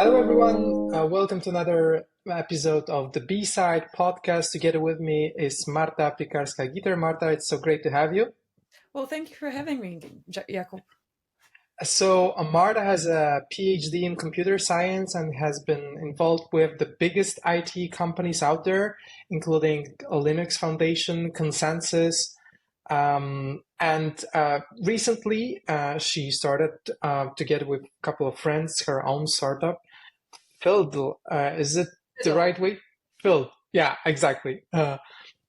Hello, everyone. Welcome to another episode of the B-Side podcast. Together with me is Marta Piekarska-Geater. Marta, it's so great to have you. Well, thank you for having me, Jacob. So, Marta has a PhD in computer science and has been involved with the biggest IT companies out there, including Linux Foundation, Consensus, and recently she started together with a couple of friends her own startup. FIDL, is it the FIDL. right way? FIDL, yeah, exactly.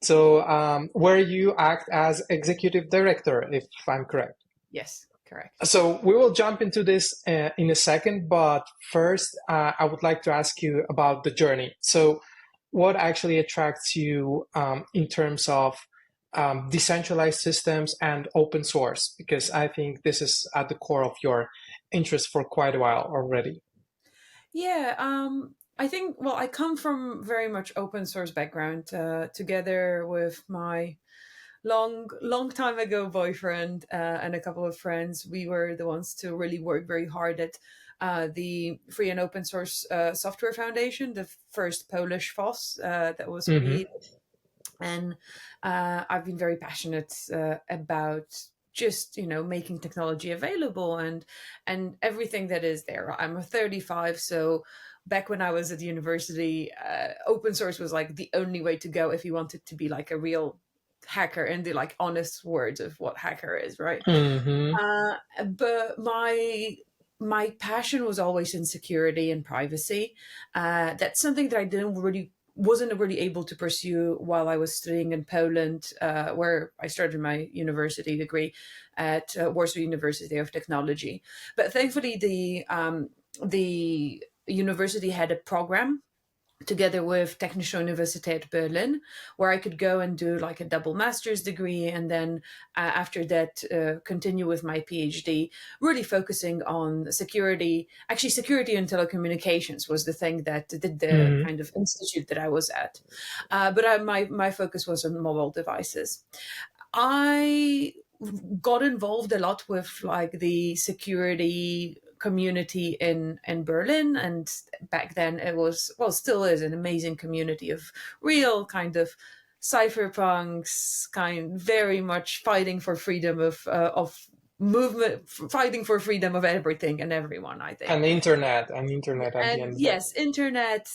Where you act as executive director, if I'm correct. Yes, correct. So we will jump into this in a second, but first, I would like to ask you about the journey. So, what actually attracts you in terms of decentralized systems and open source? Because I think this is at the core of your interest for quite a while already. Yeah, I think, well, I come from very much open source background, together with my long time ago boyfriend and a couple of friends. We were the ones to really work very hard at the Free and Open Source Software Foundation, the first Polish FOSS that was Hmm. created. And I've been very passionate about just making technology available and everything that is there. I'm 35, so back when I was at university, open source was like the only way to go if you wanted to be like a real hacker in the like honest words of what hacker is, right? Hmm. But my passion was always in security and privacy. That's something that I didn't really wasn't really able to pursue while I was studying in Poland, where I started my university degree at Warsaw University of Technology. But thankfully, the university had a program together with Technische Universität Berlin, where I could go and do like a double master's degree, and then after that continue with my PhD, really focusing on security. Actually, security and telecommunications was the thing that did the Hmm. kind of institute that I was at. But my focus was on mobile devices. I got involved a lot with like the security community in Berlin, and back then it was, well, still is an amazing community of real kind of cypherpunks, kind very much fighting for freedom of movement, fighting for freedom of everything and everyone, I think. And internet at the And end of it. yes, internet,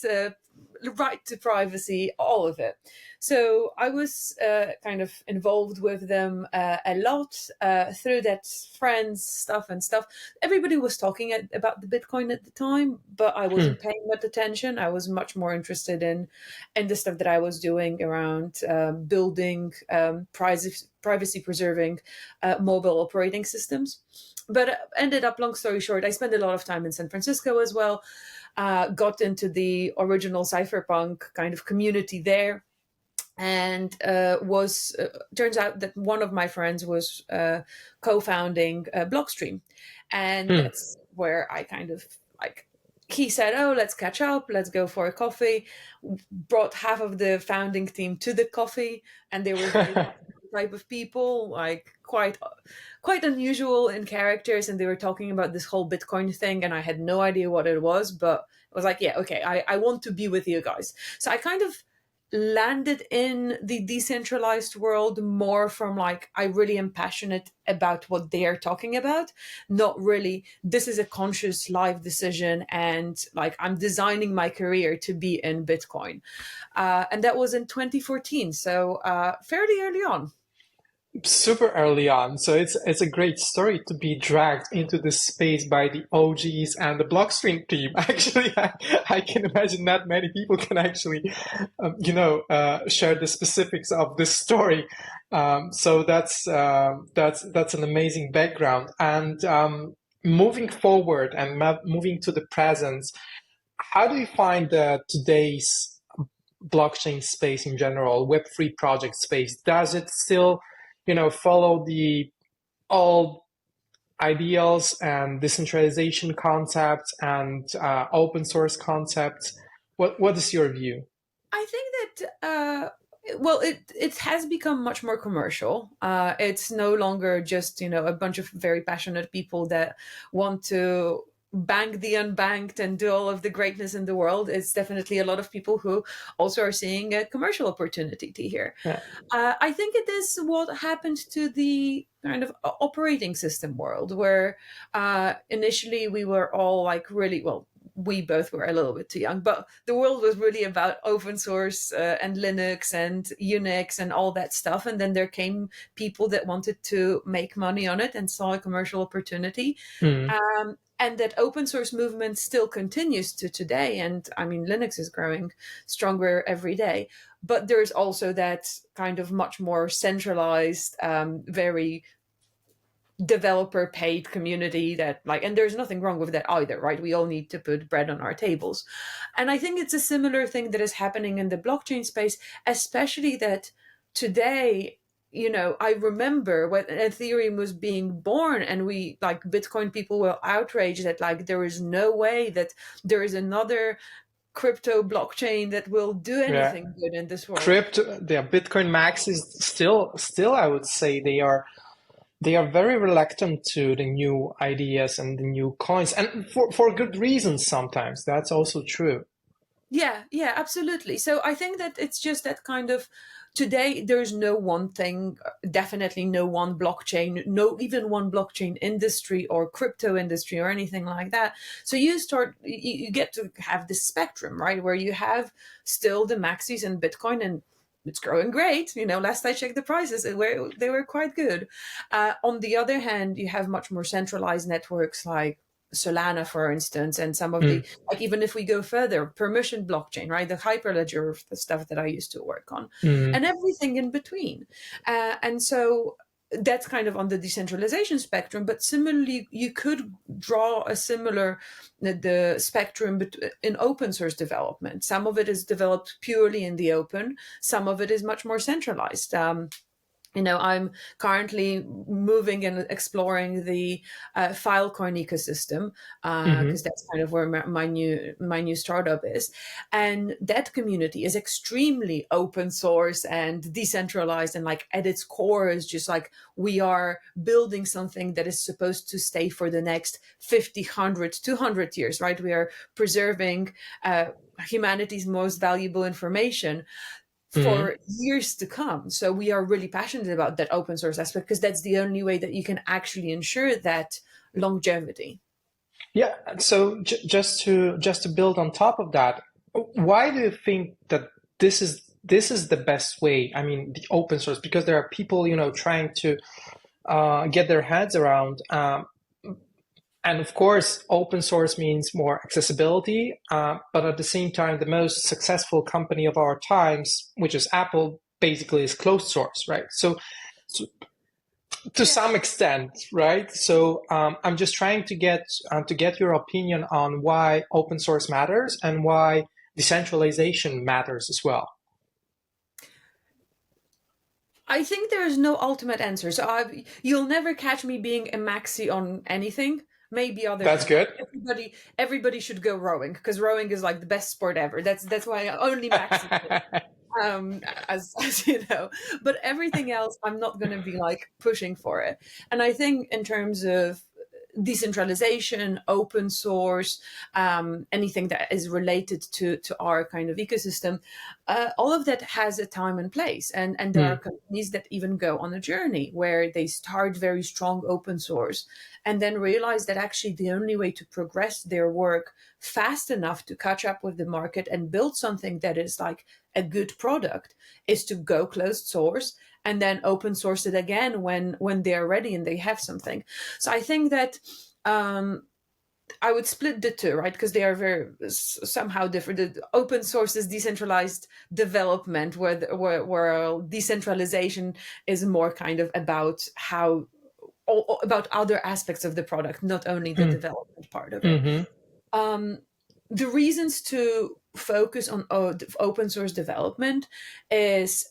right to privacy, all of it. So I was kind of involved with them a lot through that friends stuff and stuff. Everybody was talking about the Bitcoin at the time, but I Hmm. wasn't paying much attention. I was much more interested in the stuff that I was doing around building privacy preserving mobile operating systems. But ended up, long story short, I spent a lot of time in San Francisco as well. Got into the original cypherpunk kind of community there, and was turns out that one of my friends was co-founding Blockstream, and Hmm. that's where I kind of like. He said, "Oh, let's catch up. Let's go for a coffee." Brought half of the founding team to the coffee, and they were very much the type of people, like quite unusual in characters, and they were talking about this whole Bitcoin thing, and I had no idea what it was, but it was like, yeah, okay, I want to be with you guys. So I kind of landed in the decentralized world more from like, I really am passionate about what they are talking about, not really this is a conscious life decision and like I'm designing my career to be in Bitcoin. And that was in 2014, so fairly early on. Super early on. So it's a great story to be dragged into this space by the OGs and the Blockstream team. Actually, I can imagine not many people can actually, share the specifics of this story. So that's an amazing background. And moving forward and moving to the present, how do you find today's blockchain space in general, Web3 project space? Does it still, follow the old ideals and decentralization concepts and open source concepts? What is your view? I think that well, it has become much more commercial. It's no longer just a bunch of very passionate people that want to bank the unbanked and do all of the greatness in the world. It's definitely a lot of people who also are seeing a commercial opportunity here. Yeah. I think it is what happened to the kind of operating system world, where initially we were all like really, well, we both were a little bit too young, but the world was really about open source and Linux and Unix and all that stuff. And then there came people that wanted to make money on it and saw a commercial opportunity. Mm. And that open source movement still continues to today. And I mean, Linux is growing stronger every day. But there's also that kind of much more centralized, very developer paid community that like, and there's nothing wrong with that either, right? We all need to put bread on our tables. And I think it's a similar thing that is happening in the blockchain space, especially that today, I remember when Ethereum was being born and we like Bitcoin people were outraged that like there is no way that there is another crypto blockchain that will do Yeah. anything good in this world. Crypto, the Bitcoin Max is still, I would say they are very reluctant to the new ideas and the new coins, and for good reasons sometimes. That's also true. Yeah, absolutely. So I think that it's just that kind of today there's no one thing, definitely no one blockchain, no even one blockchain industry or crypto industry or anything like that. So you get to have this spectrum, right? Where you have still the maxis and Bitcoin, and it's growing great. Last I checked the prices, they were quite good. On the other hand, you have much more centralized networks like Solana, for instance, and some of the, Mm. like, even if we go further, permission blockchain, right? The Hyperledger, the stuff that I used to work on, Mm. and everything in between. And so that's kind of on the decentralization spectrum. But similarly, you could draw a similar the spectrum in open source development. Some of it is developed purely in the open. Some of it is much more centralized. I'm currently moving and exploring the Filecoin ecosystem Hmm. because that's kind of where my new startup is, and that community is extremely open source and decentralized, and like at its core is just like we are building something that is supposed to stay for the next 50, 100, 200 years, right? We are preserving humanity's most valuable information Hmm. for years to come. So we are really passionate about that open source aspect because that's the only way that you can actually ensure that longevity. Yeah. So just to build on top of that, why do you think that this is the best way? I mean, the open source, because there are people trying to get their heads around. And of course, open source means more accessibility, but at the same time, the most successful company of our times, which is Apple, basically is closed source, right? So to Yeah. some extent, right? So I'm just trying to get your opinion on why open source matters and why decentralization matters as well. I think there is no ultimate answer. So you'll never catch me being a maxi on anything. Maybe That's good. everybody should go rowing because rowing is like the best sport ever. That's why I only maxi as you know, but everything else I'm not going to be like pushing for it. And I think in terms of decentralization, open source, anything that is related to our kind of ecosystem, all of that has a time and place. And there are Mm. companies that even go on a journey where they start very strong open source and then realize that actually the only way to progress their work fast enough to catch up with the market and build something that is like a good product is to go closed source and then open source it again when they're ready and they have something. So I think that I would split the two, right? Because they are very somehow different. The open source is decentralized development, where decentralization is more kind of about how about other aspects of the product, not only the Mm. development part of it. Hmm. Um, the reasons to focus on open source development is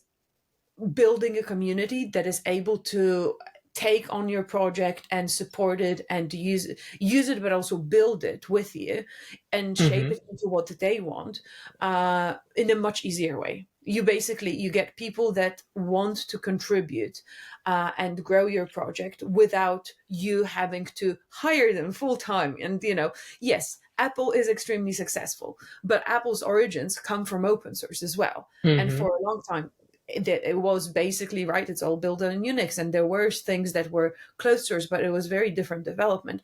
building a community that is able to take on your project and support it and use it but also build it with you and shape Hmm. it into what they want in a much easier way. you get people that want to contribute and grow your project without you having to hire them full time. And yes, Apple is extremely successful, but Apple's origins come from open source as well. And Hmm. for a long time, it was basically, right, it's all built on Unix, and there were things that were closed source, but it was very different development.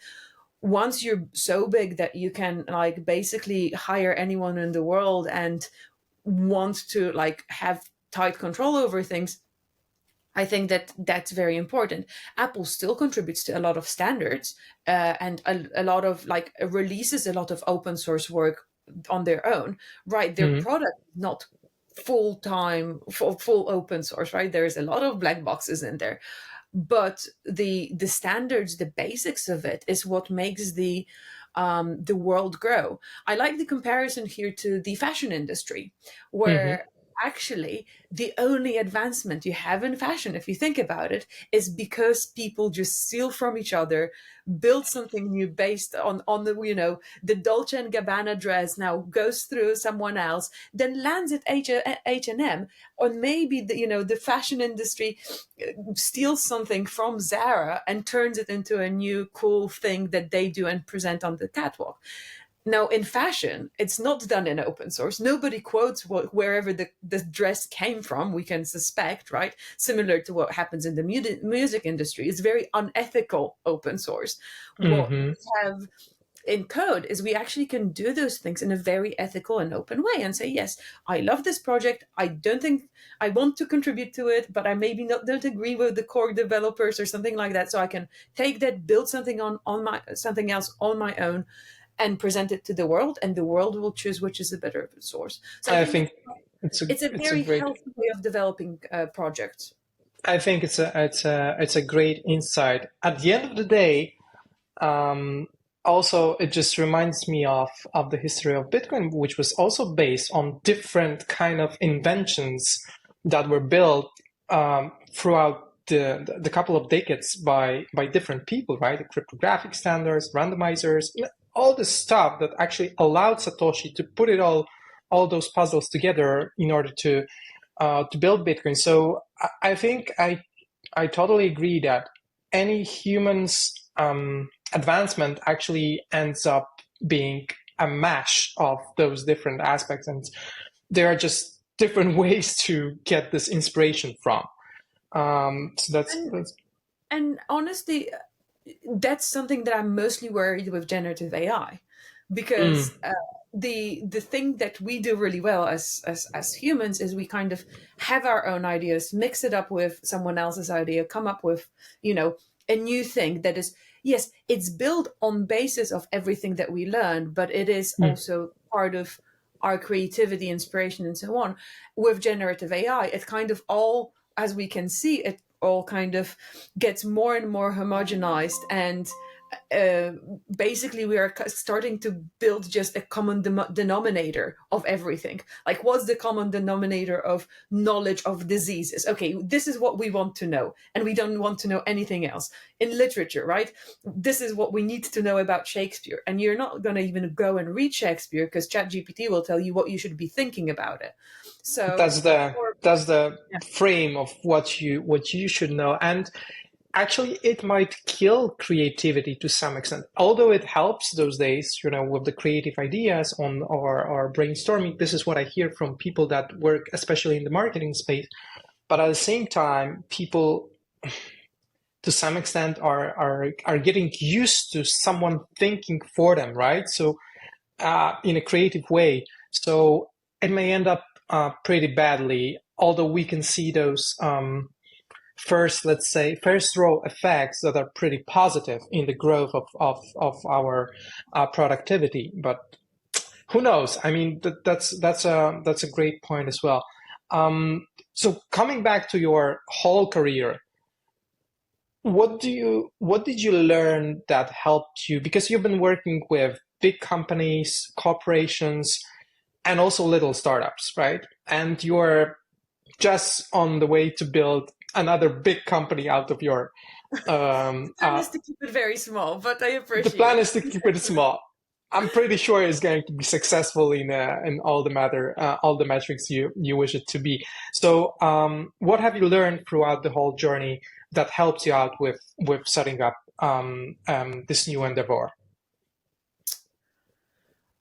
Once you're so big that you can like basically hire anyone in the world and want to like have tight control over things, I think that that's very important. Apple still contributes to a lot of standards, and a lot of like releases a lot of open source work on their own. Right, their Hmm. product is not full time full open source. Right, there's a lot of black boxes in there, but the standards, the basics of it, is what makes the world grow. I like the comparison here to the fashion industry, Hmm. where actually the only advancement you have in fashion, if you think about it, is because people just steal from each other, build something new based on the the Dolce and Gabbana dress now goes through someone else, then lands at H&M, or maybe the fashion industry steals something from Zara and turns it into a new cool thing that they do and present on the catwalk. Now, in fashion, it's not done in open source. Nobody quotes wherever the dress came from, we can suspect, right? Similar to what happens in the music industry. It's very unethical open source. What Hmm. we have in code is we actually can do those things in a very ethical and open way and say, yes, I love this project. I don't think I want to contribute to it, but I maybe not don't agree with the core developers or something like that. So I can take that, build something on my something else on my own, and present it to the world, and the world will choose which is the better source. So I I think think it's a it's a it's a very great. healthy way of developing projects. I think it's a great insight. At the end of the day, um, also it just reminds me of the history of Bitcoin, which was also based on different kind of inventions that were built throughout the couple of decades by different people, right? The cryptographic standards, randomizers, all the stuff that actually allowed Satoshi to put it all those puzzles together in order to build Bitcoin. So I think I totally agree that any human's advancement actually ends up being a mash of those different aspects, and there are just different ways to get this inspiration from. So and that's and honestly, that's something that I'm mostly worried with generative AI, mm, because the thing that we do really well as humans is we kind of have our own ideas, mix it up with someone else's idea, come up with a new thing that is, yes, it's built on basis of everything that we learned, but it is mm, also part of our creativity, inspiration, and so on. With generative AI, it kind of all, as we can see, it all kind of gets more and more homogenized, and uh, basically we are starting to build just a common denominator of everything. Like, what's the common denominator of knowledge of diseases? Okay, this is what we want to know, and we don't want to know anything else. In literature, right, this is what we need to know about Shakespeare, and you're not going to even go and read Shakespeare because ChatGPT will tell you what you should be thinking about it. So that's the or that's the yeah. frame of what you should know. And actually, it might kill creativity to some extent, although it helps those days, with the creative ideas on or brainstorming. This is what I hear from people that work, especially in the marketing space. But at the same time, people, to some extent, are getting used to someone thinking for them, right? So, in a creative way. So it may end up pretty badly, although we can see those. Let's say, first row effects that are pretty positive in the growth of our productivity. But who knows? I mean, that's a great point as well. So coming back to your whole career, what did you learn that helped you? Because you've been working with big companies, corporations, and also little startups, right? And you're just on the way to build another big company out of your Plan is to keep it very small, but I the plan appreciate is to keep it small. I'm pretty sure it's going to be successful in all the metrics you wish it to be. So, what have you learned throughout the whole journey that helps you out with setting up this new endeavor?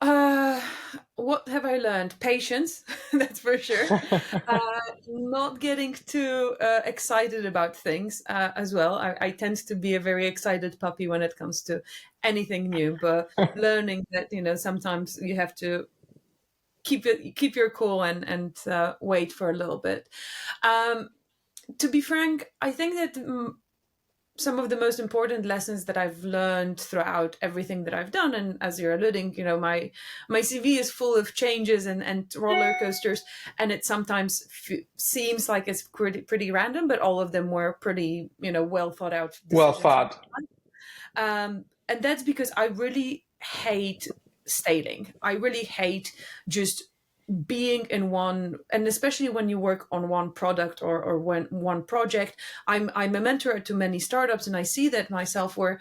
Uh, what have I learned? Patience, that's for sure. Not getting too excited about things as well. I tend to be a very excited puppy when it comes to anything new, but learning that sometimes you have to keep your cool and wait for a little bit. Um, to be frank, I think that some of the most important lessons that I've learned throughout everything that I've done, and as you're alluding, my CV is full of changes and roller coasters, and it sometimes seems like it's pretty random, but all of them were pretty well thought out Well decisions. thought. And that's because I really hate staling. I really hate just being in one, and especially when you work on one product or when one project. I'm a mentor to many startups, and I see that myself where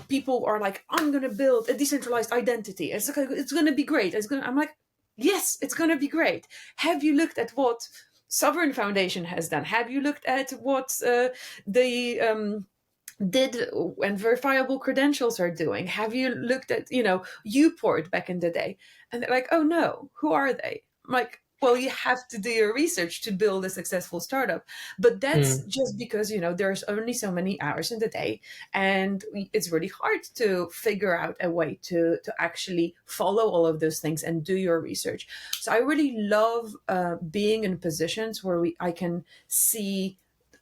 people are like, I'm going to build a decentralized identity, it's going to be great, I'm like, yes, it's going to be great. Have you looked at what Sovereign Foundation has done? Have you looked at what the did and verifiable credentials are doing? Have you looked at Uport back in the day? And they're like, oh no, who are they? I'm like, well, you have to do your research to build a successful startup, but that's Mm, just because there's only so many hours in the day, and it's really hard to figure out a way to actually follow all of those things and do your research. So I really love being in positions where I can see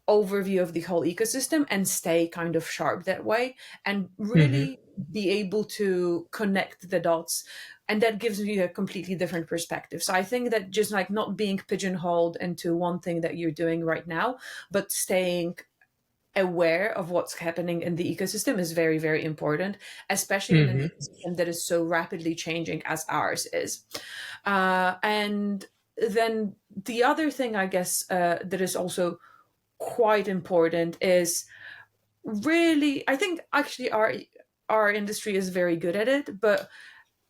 overview of the whole ecosystem and stay kind of sharp that way, and mhm, really be able to connect the dots, and that gives me a completely different perspective. So I think that just like not being pigeonholed into one thing that you're doing right now, but staying aware of what's happening in the ecosystem is very, very important, especially in an mhm, ecosystem that is so rapidly changing as ours is. And then the other thing, I guess, that is also quite important is really, I think actually our industry is very good at it, but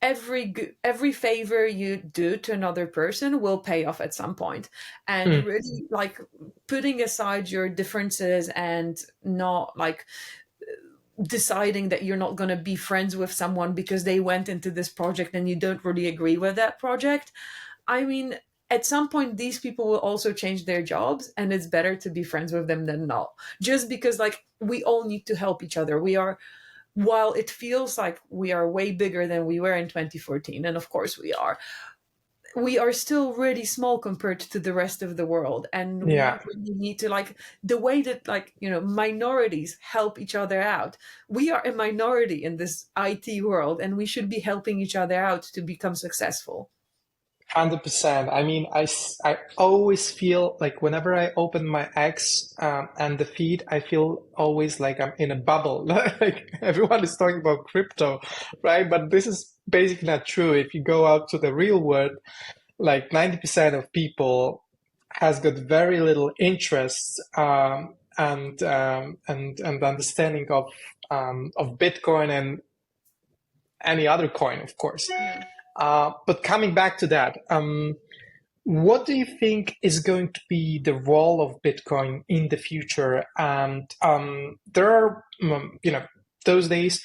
every favor you do to another person will pay off at some point. And mm. really, like, putting aside your differences and not like deciding that you're not going to be friends with someone because they went into this project and you don't really agree with that project. I mean, at some point, these people will also change their jobs, and it's better to be friends with them than not. Just because, like, we all need to help each other. While it feels like we are way bigger than we were in 2014, and of course we are still really small compared to the rest of the world. And we Yeah. really need to, like, the way that, like, minorities help each other out. We are a minority in this IT world, and we should be helping each other out to become successful. 100%. I mean, I always feel like whenever I open my X and the feed, I feel always like I'm in a bubble. Like everyone is talking about crypto, right? But this is basically not true. If you go out to the real world, like 90% of people has got very little interest and understanding of Bitcoin and any other coin, of course. Yeah. But coming back to that, what do you think is going to be the role of Bitcoin in the future? And there are, those days,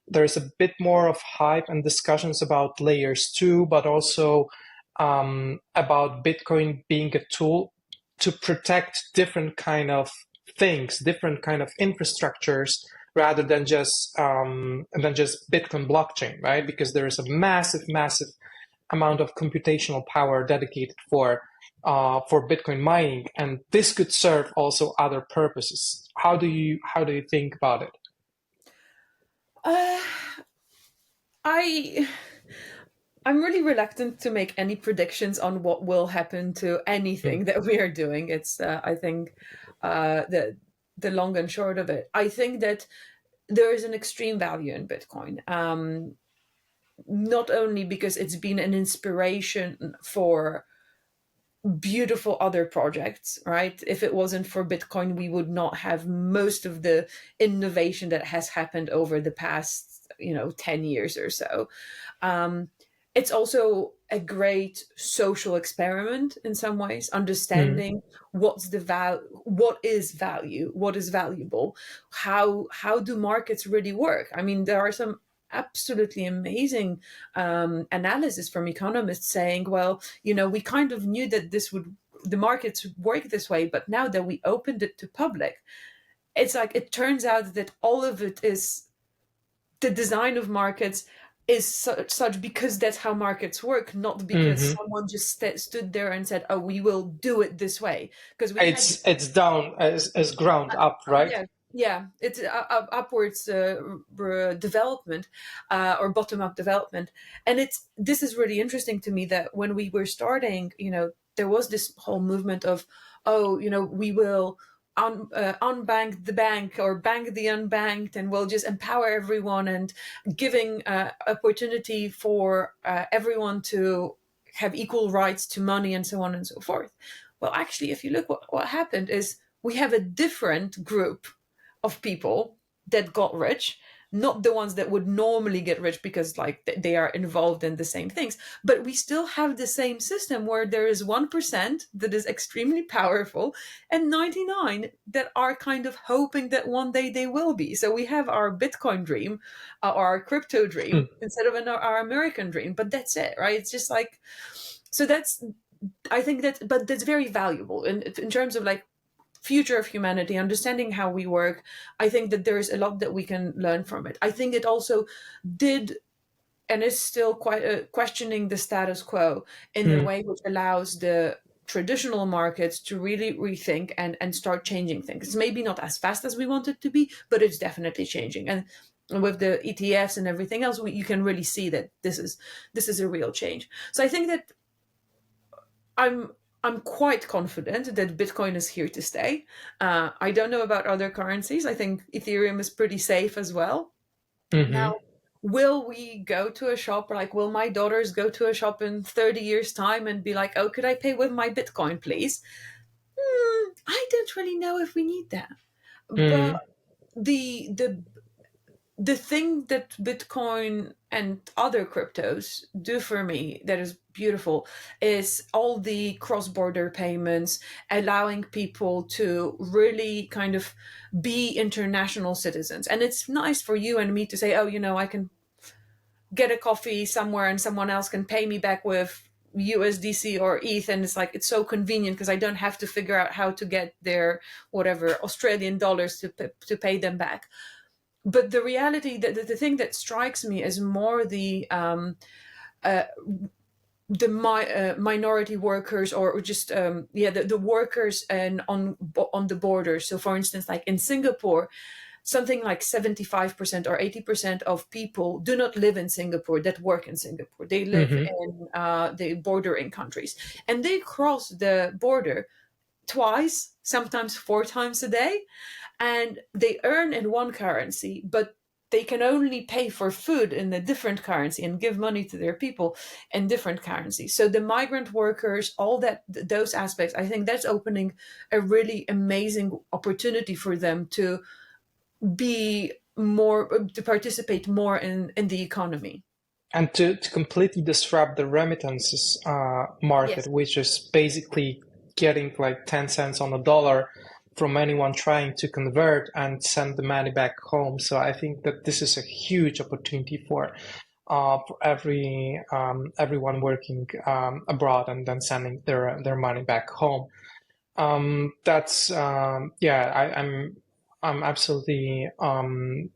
there's a bit more of hype and discussions about layers two, but also about Bitcoin being a tool to protect different kind of things, different kind of infrastructures, rather than just Bitcoin blockchain, right? Because there is a massive, massive amount of computational power dedicated for Bitcoin mining, and this could serve also other purposes. How do you think about it? Uh, I I'm really reluctant to make any predictions on what will happen to Mm, anything that we are doing. It's I think the long and short of it. I think that there is an extreme value in Bitcoin. Not only because it's been an inspiration for beautiful other projects, right? If it wasn't for Bitcoin, we would not have most of the innovation that has happened over the past 10 years or so. It's also a great social experiment in some ways, Mm. understanding what is value, what is valuable, how do markets really work. I mean, there are some absolutely amazing analysis from economists saying, well, we kind of knew that the markets would work this way, but now that we opened it to public, it's like it turns out that all of it is the design of markets is such because that's how markets work, not because Hmm. someone just stood there and said, "Oh, we will do it this way." Because we had It's down as ground up, right? yeah, yeah, it's upwards development or bottom up development, and this is really interesting to me that when we were starting, there was this whole movement of, oh, we will unbank the bank or bank the unbanked, and we'll just empower everyone and giving opportunity for everyone to have equal rights to money and so on and so forth. Well, actually, if you look what happened is we have a different group of people that got rich, not the ones that would normally get rich because like they are involved in the same things, but we still have the same system where there is 1% that is extremely powerful and 99 that are kind of hoping that one day they will be. So we have our Bitcoin dream, our crypto Hmm. dream instead of our American dream, but that's it, right? It's just like, so that's, I think that, but that's very valuable in terms of like future of humanity, understanding how we work. I think that there's a lot that we can learn from it. I think it also did and is still quite questioning the status quo in a Hmm. way which allows the traditional markets to really rethink and start changing things. It's maybe not as fast as we want it to be, but it's definitely changing. And with the ETFs and everything else, you can really see that this is a real change. So I think that I'm I'm quite confident that Bitcoin is here to stay. I don't know about other currencies. I think Ethereum is pretty safe as well. Hmm. Now, will we go to a shop, or like, will my daughters go to a shop in 30 years' time and be like, oh, could I pay with my Bitcoin, please? I don't really know if we need that. But Hmm. the the thing that Bitcoin and other cryptos do for me that is beautiful is all the cross border payments, allowing people to really kind of be international citizens. And it's nice for you and me to say, oh, I can get a coffee somewhere and someone else can pay me back with USDC or ETH, and it's like it's so convenient because I don't have to figure out how to get their whatever Australian dollars to pay them back. But the reality, that the thing that strikes me is more uh, the minority workers, or just the workers and on the border. So for instance, like in Singapore, something like 75% or 80% of people do not live in Singapore that work in Singapore. They live Hmm. in the bordering countries, and they cross the border twice, sometimes four times a day, and they earn in one currency, but they can only pay for food in a different currency and give money to their people in different currencies. So the migrant workers, all that, those aspects, I think that's opening a really amazing opportunity for them to be more, to participate more in the economy. And to completely disrupt the remittances market, Yes. which is basically getting like 10 cents on the dollar from anyone trying to convert and send the money back home. So I think that this is a huge opportunity for everyone working abroad and then sending their money back home. That's yeah, I'm absolutely on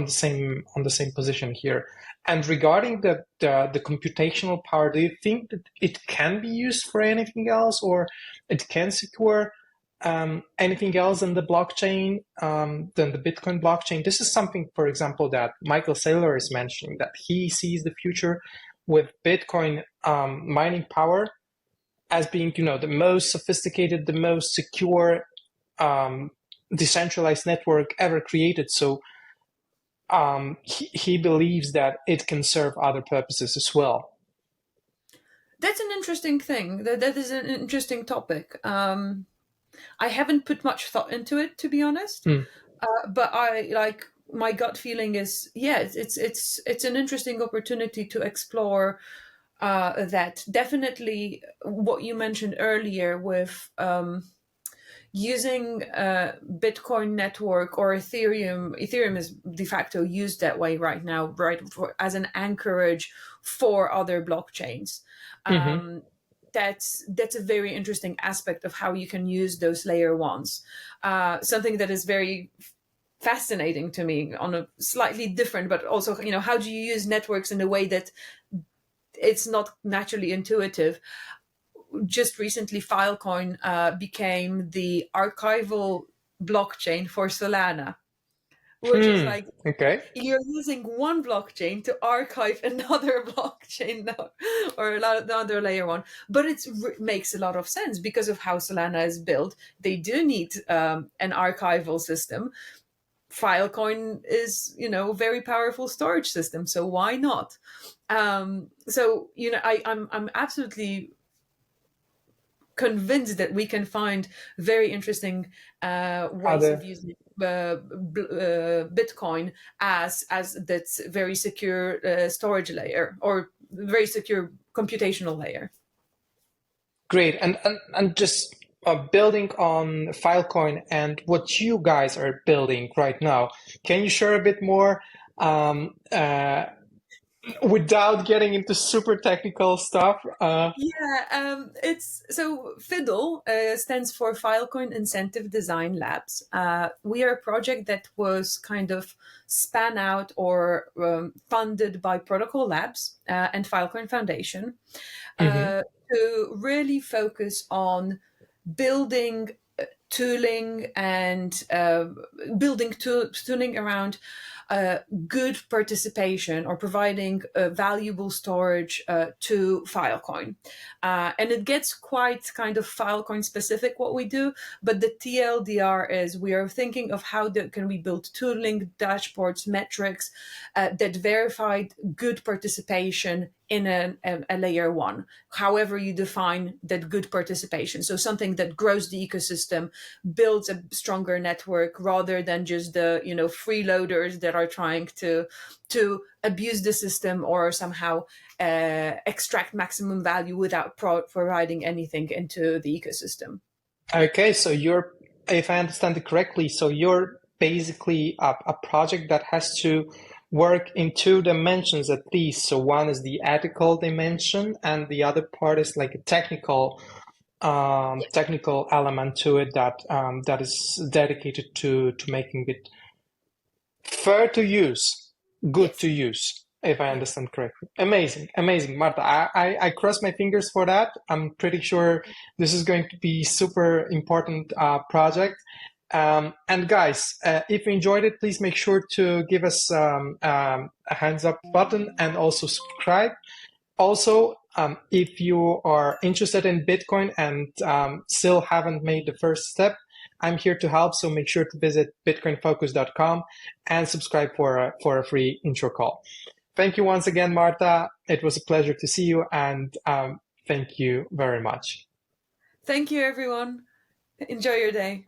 the same position here. And regarding the computational power, do you think that it can be used for anything else, or it can secure anything else than the blockchain, than the Bitcoin blockchain? This is something, for example, that Michael Saylor is mentioning, that he sees the future with Bitcoin mining power as being, the most sophisticated, the most secure um, decentralized network ever created. So he believes that it can serve other purposes as well. That's an interesting thing. That is an interesting topic. I haven't put much thought into it, to be honest. Hmm. But I like. my gut feeling is, yeah, it's an interesting opportunity to explore that. Definitely, what you mentioned earlier with using Bitcoin network or Ethereum. Ethereum is de facto used that way right now, right, as an anchorage for other blockchains. Hmm. That's a very interesting aspect of how you can use those layer ones. Something that is very fascinating to me on a slightly different, but also, how do you use networks in a way that it's not naturally intuitive? Just recently, Filecoin became the archival blockchain for Solana, which is like Okay. you're using one blockchain to archive another blockchain now, or another layer one. But it makes a lot of sense because of how Solana is built. They do need an archival system. Filecoin is, a very powerful storage system, so why not? So I'm absolutely convinced that we can find very interesting ways of Other using Bitcoin as that very secure storage layer, or very secure computational layer. Great. And just building on Filecoin and what you guys are building right now, can you share a bit more without getting into super technical stuff? Yeah, it's so FIDL stands for Filecoin Incentive Design Labs. We are a project that was kind of span out or funded by Protocol Labs and Filecoin Foundation Hmm. to really focus on building tooling and tooling around good participation, or providing valuable storage to Filecoin. And it gets quite kind of Filecoin specific what we do, but the TLDR is we are thinking of how can we build tooling, dashboards, metrics that verified good participation in a layer one, however you define that good participation. So something that grows the ecosystem, builds a stronger network, rather than just the freeloaders that are trying to abuse the system or somehow extract maximum value without providing anything into the ecosystem. Okay, so you're, if I understand it correctly, so you're basically a project that has to work in two dimensions at least. So one is the ethical dimension, and the other part is like a technical element to it that is dedicated to making it fair to use, good Yes. to use, if I Yes. understand correctly. Amazing, amazing, Marta. I cross my fingers for that. I'm pretty sure this is going to be super important project. And guys, if you enjoyed it, please make sure to give us a hands up button and also subscribe. Also, if you are interested in Bitcoin and still haven't made the first step, I'm here to help. So make sure to visit bitcoinfocus.com and subscribe for a free intro call. Thank you once again, Marta. It was a pleasure to see you, and thank you very much. Thank you, everyone. Enjoy your day.